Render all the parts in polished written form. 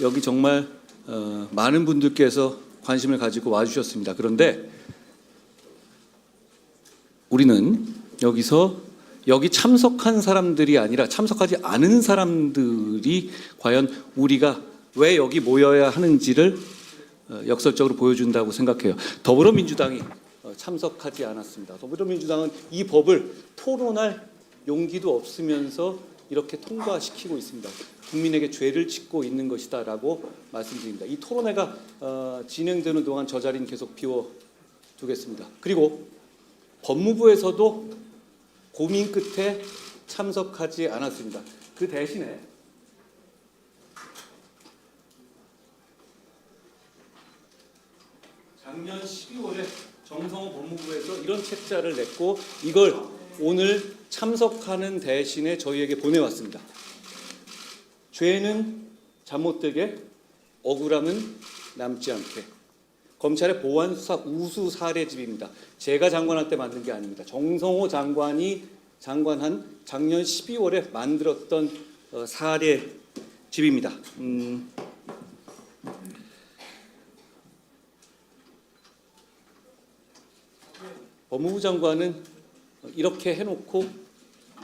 여기 정말 많은 분들께서 관심을 가지고 와주셨습니다. 그런데 우리는 여기 참석한 사람들이 아니라 참석하지 않은 사람들이 과연 우리가 왜 여기 모여야 하는지를 역설적으로 보여준다고 생각해요. 더불어민주당이 참석하지 않았습니다. 더불어민주당은 이 법을 토론할 용기도 없으면서 이렇게 통과시키고 있습니다. 국민에게 죄를 짓고 있는 것이다라고 말씀드립니다. 이 토론회가 진행되는 동안 저 자리는 계속 비워두겠습니다. 그리고 법무부에서도 고민 끝에 참석하지 않았습니다. 그 대신에 작년 12월에 정성호 법무부에서 이런 책자를 냈고 이걸 오늘 참석하는 대신에 저희에게 보내왔습니다. 죄는 잠 못 들게, 억울함은 남지 않게. 검찰의 보안 수사 우수 사례집입니다. 제가 장관할 때 만든 게 아닙니다. 정성호 장관이 장관한 작년 12월에 만들었던 사례집입니다. 법무부 장관은 이렇게 해놓고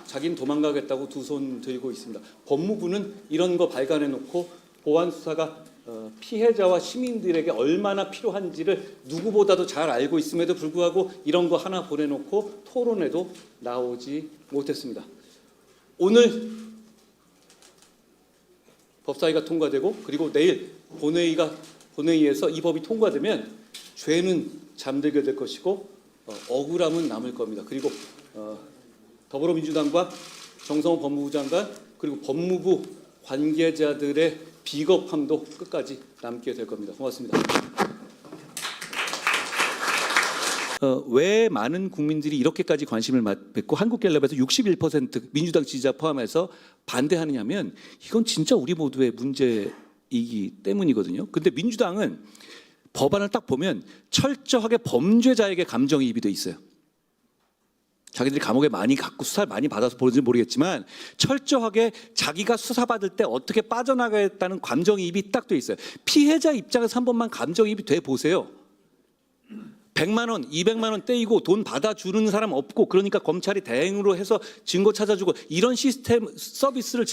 자기는 도망가겠다고 두 손 들고 있습니다. 법무부는 이런 거 발간해놓고 보안 수사가 피해자와 시민들에게 얼마나 필요한지를 누구보다도 잘 알고 있음에도 불구하고 이런 거 하나 보내놓고 토론에도 나오지 못했습니다. 오늘 법사위가 통과되고 그리고 내일 본회의에서 이 법이 통과되면 죄는 잠들게 될 것이고 억울함은 남을 겁니다. 그리고 더불어민주당과 정성호 법무부 장관 그리고 법무부 관계자들의 비겁함도 끝까지 남게 될 겁니다. 고맙습니다. 왜 많은 국민들이 이렇게까지 관심을 뵙고 한국갤럽에서 61% 민주당 지지자 포함해서 반대하느냐면 이건 진짜 우리 모두의 문제이기 때문이거든요. 근데 민주당은 법안을 딱 보면 철저하게 범죄자에게 감정이입이 돼 있어요. 자기들이 감옥에 많이 갔고 수사를 많이 받아서 보는지 모르겠지만 철저하게 자기가 수사받을 때 어떻게 빠져나가겠다는 감정이입이 딱 돼 있어요. 피해자 입장에서 한 번만 감정이입이 돼 보세요. 100만 원, 200만 원 떼이고 돈 받아주는 사람 없고 그러니까 검찰이 대행으로 해서 증거 찾아주고 이런 시스템 서비스를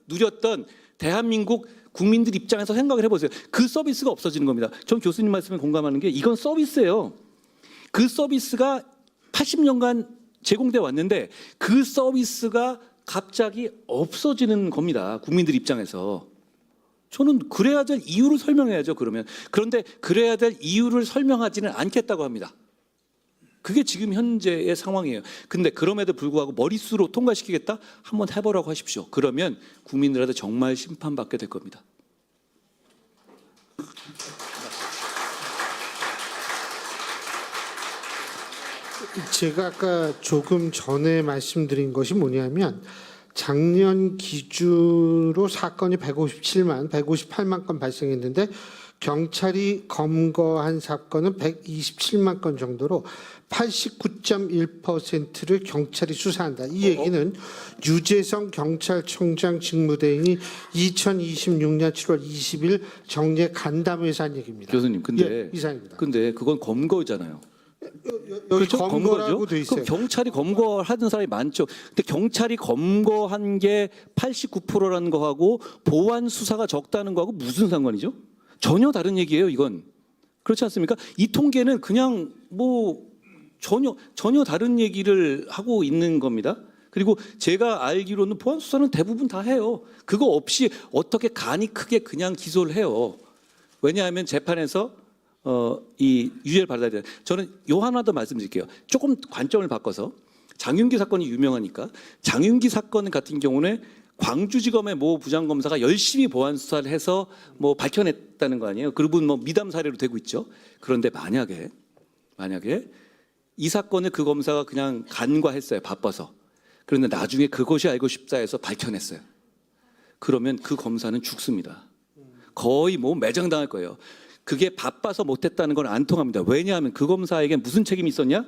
누렸던 대한민국 국민들 입장에서 생각을 해보세요. 그 서비스가 없어지는 겁니다. 전 교수님 말씀에 공감하는 게 이건 서비스예요. 그 서비스가 80년간 제공돼 왔는데 그 서비스가 갑자기 없어지는 겁니다. 국민들 입장에서. 저는 그래야 될 이유를 설명해야죠. 그런데 그래야 될 이유를 설명하지는 않겠다고 합니다. 그게 지금 현재의 상황이에요. 근데 그럼에도 불구하고 머릿수로 통과시키겠다? 한번 해보라고 하십시오. 그러면 국민들한테 정말 심판받게 될 겁니다. 제가 아까 조금 전에 말씀드린 것이 뭐냐면 작년 기준으로 사건이 158만 건 발생했는데 경찰이 검거한 사건은 127만 건 정도로 89.1%를 경찰이 수사한다. 이 얘기는 유재성 경찰청장 직무대행이 2026년 7월 20일 정례 간담회에서 한 얘기입니다. 교수님, 근데 이상입니다. 근데 그건 검거잖아요. 여기 그렇죠? 검거라고 돼 있어요. 경찰이 검거하는 사람이 많죠. 근데 경찰이 검거한 게 89%라는 거하고 보안 수사가 적다는 거하고 무슨 상관이죠? 전혀 다른 얘기예요, 이건. 그렇지 않습니까? 이 통계는 그냥 전혀 다른 얘기를 하고 있는 겁니다. 그리고 제가 알기로는 보안 수사는 대부분 다 해요. 그거 없이 어떻게 간이 크게 그냥 기소를 해요. 왜냐하면 재판에서 이 유죄를 받아야 돼요. 저는 요 하나 더 말씀드릴게요. 조금 관점을 바꿔서 장윤기 사건이 유명하니까 장윤기 사건 같은 경우는 광주지검의 모 부장검사가 열심히 보안 수사를 해서 밝혀냈다는 거 아니에요. 그분 미담 사례로 되고 있죠. 그런데 만약에 이 사건을 그 검사가 그냥 간과했어요. 바빠서. 그런데 나중에 그것이 알고 싶다 해서 밝혀냈어요. 그러면 그 검사는 죽습니다. 거의 매장당할 거예요. 그게 바빠서 못했다는 건 안 통합니다. 왜냐하면 그 검사에게 무슨 책임이 있었냐?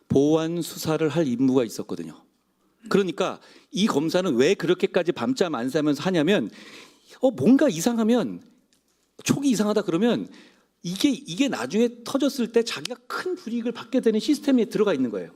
보안 수사를 할 임무가 있었거든요. 그러니까 이 검사는 왜 그렇게까지 밤잠 안 자면서 하냐면 뭔가 이상하면 촉이 이상하다 그러면 이게 나중에 터졌을 때 자기가 큰 불이익을 받게 되는 시스템에 들어가 있는 거예요.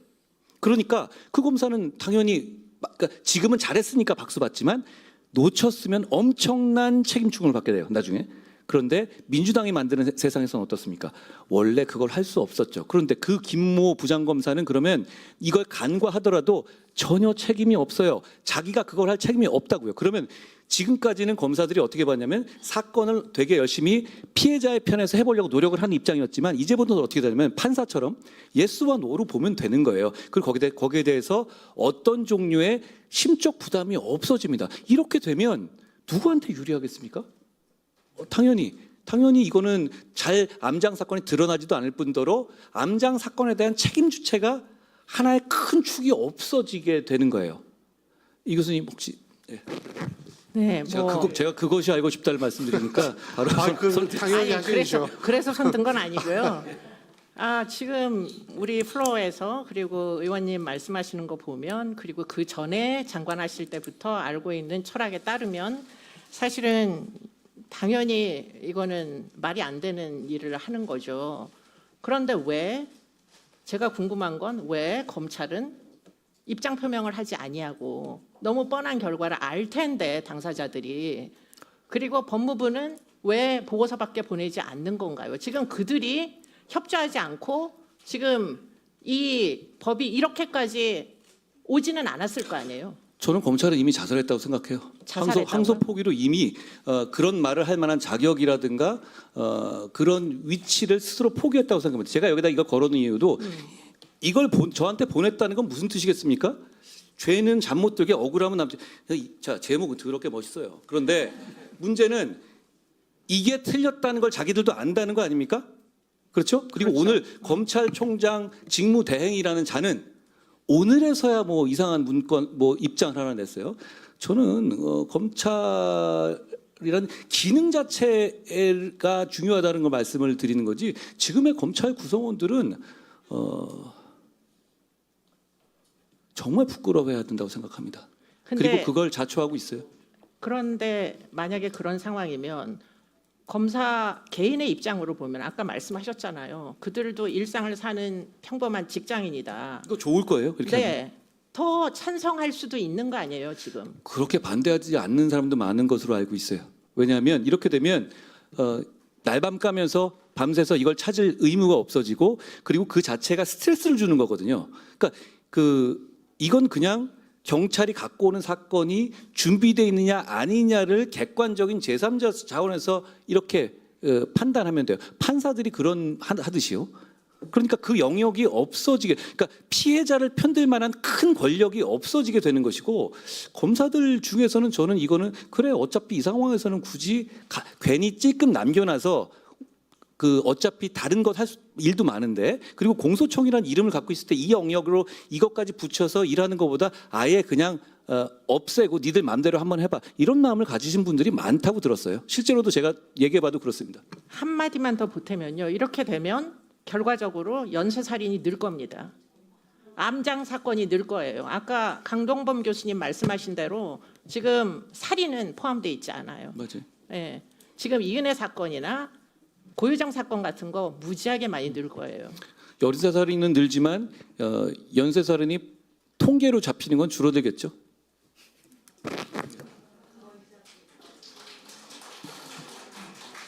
그러니까 그 검사는 당연히 그러니까 지금은 잘했으니까 박수 받지만 놓쳤으면 엄청난 책임충을 받게 돼요. 나중에. 그런데 민주당이 만드는 세상에서는 어떻습니까? 원래 그걸 할 수 없었죠. 그런데 그 김모 부장검사는 그러면 이걸 간과하더라도 전혀 책임이 없어요. 자기가 그걸 할 책임이 없다고요. 그러면 지금까지는 검사들이 어떻게 봤냐면 사건을 되게 열심히 피해자의 편에서 해보려고 노력을 하는 입장이었지만 이제부터는 어떻게 되냐면 판사처럼 예스와 노로 보면 되는 거예요. 그리고 거기에 대해서 어떤 종류의 심적 부담이 없어집니다. 이렇게 되면 누구한테 유리하겠습니까? 당연히 이거는 잘 암장 사건이 드러나지도 않을 뿐더러 암장 사건에 대한 책임 주체가 하나의 큰 축이 없어지게 되는 거예요. 이 교수님 혹시 네, 제가 그것이 알고 싶다를 말씀드리니까 바로 당연히 하시죠. 그래서 손든 건 아니고요. 지금 우리 플로어에서 그리고 의원님 말씀하시는 거 보면 그리고 그 전에 장관하실 때부터 알고 있는 철학에 따르면 사실은 당연히 이거는 말이 안 되는 일을 하는 거죠. 그런데 왜 제가 궁금한 건 왜 검찰은 입장 표명을 하지 아니하고 너무 뻔한 결과를 알 텐데 당사자들이 그리고 법무부는 왜 보고서밖에 보내지 않는 건가요? 지금 그들이 협조하지 않고 지금 이 법이 이렇게까지 오지는 않았을 거 아니에요. 저는 검찰은 이미 자살했다고 생각해요. 자살했다고요? 항소 포기로 이미 그런 말을 할 만한 자격이라든가 그런 위치를 스스로 포기했다고 생각합니다. 제가 여기다 이거 걸어놓은 이유도 이걸 저한테 보냈다는 건 무슨 뜻이겠습니까? 죄는 잠 못 들게 억울하면 남지. 자, 제목은 더럽게 멋있어요. 그런데 문제는 이게 틀렸다는 걸 자기들도 안다는 거 아닙니까? 그렇죠? 그리고 오늘 검찰총장 직무대행이라는 자는 오늘에서야 뭐 이상한 문건 입장을 하나 냈어요. 저는 검찰이란 기능 자체가 중요하다는 걸 말씀을 드리는 거지. 지금의 검찰 구성원들은 정말 부끄러워해야 된다고 생각합니다. 그리고 그걸 자초하고 있어요. 그런데 만약에 그런 상황이면 검사 개인의 입장으로 보면 아까 말씀하셨잖아요. 그들도 일상을 사는 평범한 직장인이다. 이거 좋을 거예요. 그렇게 하면. 네, 더 찬성할 수도 있는 거 아니에요, 지금? 그렇게 반대하지 않는 사람도 많은 것으로 알고 있어요. 왜냐하면 이렇게 되면 날밤 까면서 밤새서 이걸 찾을 의무가 없어지고 그리고 그 자체가 스트레스를 주는 거거든요. 그러니까 이건 그냥 경찰이 갖고 오는 사건이 준비되어 있느냐 아니냐를 객관적인 제3자 차원에서 이렇게 판단하면 돼요. 판사들이 그런 하듯이요. 그러니까 그 영역이 없어지게, 그러니까 피해자를 편들 만한 큰 권력이 없어지게 되는 것이고 검사들 중에서는 저는 이거는 그래 어차피 이 상황에서는 굳이 괜히 찔끔 남겨놔서 어차피 다른 것 할 일도 많은데 그리고 공소청이라는 이름을 갖고 있을 때 이 영역으로 이것까지 붙여서 일하는 것보다 아예 그냥 없애고 니들 마음대로 한번 해봐 이런 마음을 가지신 분들이 많다고 들었어요. 실제로도 제가 얘기해봐도 그렇습니다. 한마디만 더 보태면요. 이렇게 되면 결과적으로 연쇄살인이 늘 겁니다. 암장 사건이 늘 거예요. 아까 강동범 교수님 말씀하신 대로 지금 살인은 포함되어 있지 않아요. 맞아요. 예, 지금 이은혜 사건이나 고유정 사건 같은 거 무지하게 많이 늘 거예요. 연쇄살인은 늘지만 연쇄살인이 통계로 잡히는 건 줄어들겠죠.